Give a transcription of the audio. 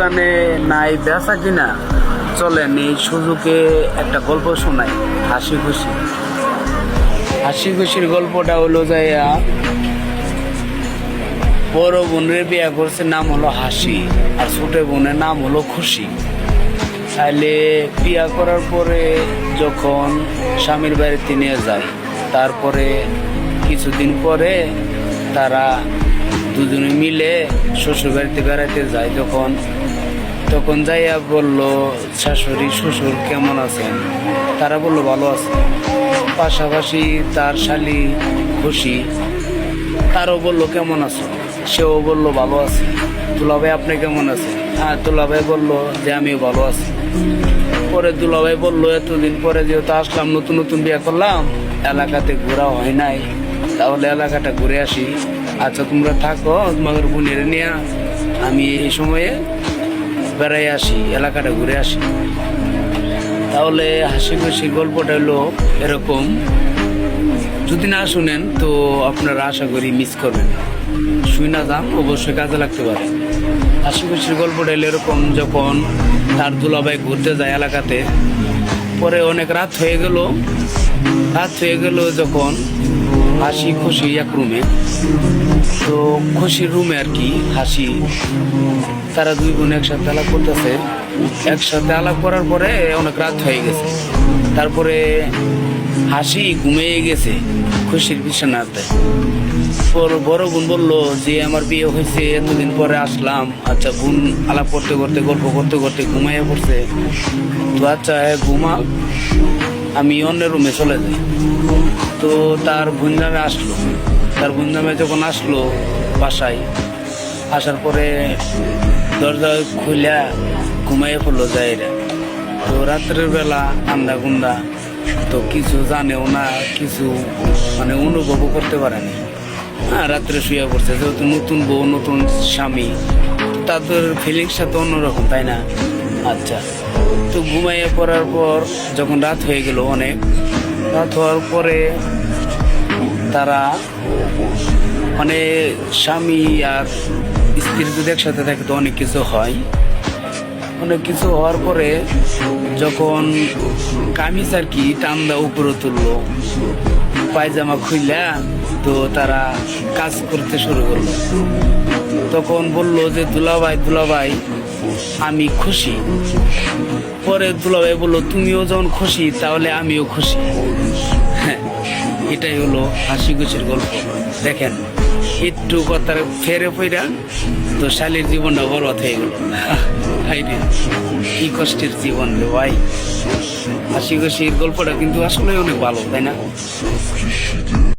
দোকানে নাই বেচা কিনা, চলেন এই সুযোগে একটা গল্প শোনাই। হাসি খুশির গল্পটা হলো যাইয়া, বড় বোনের বিয়ে করছে, নাম হলো হাসি, আর ছোট বোনের নাম হলো খুশি। তাইলে বিয়া করার পরে যখন স্বামীর বাড়িতে নিয়ে যায়, তারপরে কিছুদিন পরে তারা দুজনে মিলে শ্বশুর বাড়িতে বেড়াইতে যায়। তখন যাইয়া বলল, শাশুড়ি শ্বশুর কেমন আছেন? তারা বললো ভালো আছে। পাশাপাশি তার শালি খুশি, তারও বললো কেমন আছো? সেও বললো ভালো আছে। দুলাভাই আপনি কেমন আছেন? হ্যাঁ, দুলাভাই বললো যে আমিও ভালো আছি। পরে দুলাভাই বললো, এতদিন পরে যেহেতু আসলাম, নতুন বিয়ে করলাম, এলাকাতে ঘোরা হয় নাই, তাহলে এলাকাটা ঘুরে আসি। আচ্ছা তোমরা থাকো, তোমাদের বোনের নিয়ে আমি এই সময়ে বেড়াই আসি, এলাকাটা ঘুরে আসি। তাহলে হাসি খুশি গল্পটা হলো এরকম। যদি না শুনেন তো আপনারা আশা করি মিস করবেন, শুই না যান, অবশ্যই কাজে লাগতে পারে। হাসি খুশির গল্পটা হলো এরকম, যখন তার দুলাভাই ঘুরতে যায় এলাকাতে, পরে অনেক রাত হয়ে গেল যখন হাসি খুশি এক রুমে, তো খুশির রুমে আর কি হাসি, তারা দুই বোন একসাথে আলাপ করতেছে। একসাথে আলাপ করার পরে অনেক রাত হয়ে গেছে, তারপরে হাসি ঘুমিয়ে গেছে খুশির বিছানাতে। বড় বোন বললো যে আমার বিয়ে হয়েছে, এতদিন পরে আসলাম। আচ্ছা বোন আলাপ করতে করতে গল্প করতে করতে ঘুমাইয়া পড়ছে। তো আচ্ছা ঘুমা, আমি অন্যের রুমে চলে যাই। তো তার বোনজামে আসলো, যখন আসলো বাসায়, আসার পরে দরজা খুলে ঘুমাইয়ে পড়লো যাইরা। তো রাত্রের বেলা আন্দা গুন্দা, তো কিছু জানেও না, কিছু মানে অনুভবও করতে পারেনি। হ্যাঁ, রাত্রে শুয়ে পড়ছে, যেহেতু নতুন বউ নতুন স্বামী, তাদের ফিলিংসটা তো অন্যরকম, তাই না? আচ্ছা, তো ঘুমাইয়ে পড়ার পর যখন রাত হয়ে গেল, অনেক রাত হওয়ার পরে তারা মানে স্বামী আর স্ত্রী যদি একসাথে থাকে তো অনেক কিছু হয়। অনেক কিছু হওয়ার পরে যখন কামিজ আর কি টান্দা উপরে তুললো, পায়জামা খুইলা, তো তারা কাজ করতে শুরু করলো। তখন বললো যে দুলাভাই আমি খুশি। পরে দুলাভাই বললো, তুমিও যখন খুশি তাহলে আমিও খুশি। হ্যাঁ, এটাই হলো হাসি খুশির গল্প। দেখেন, একটু কথা ফেরে ফেরা তো শালীর জীবনটা বরবাদ হয়ে গেল। কি কষ্টের জীবন রে ভাই। হাসি খুশির গল্পটা কিন্তু আসলে অনেক ভালো, তাই না?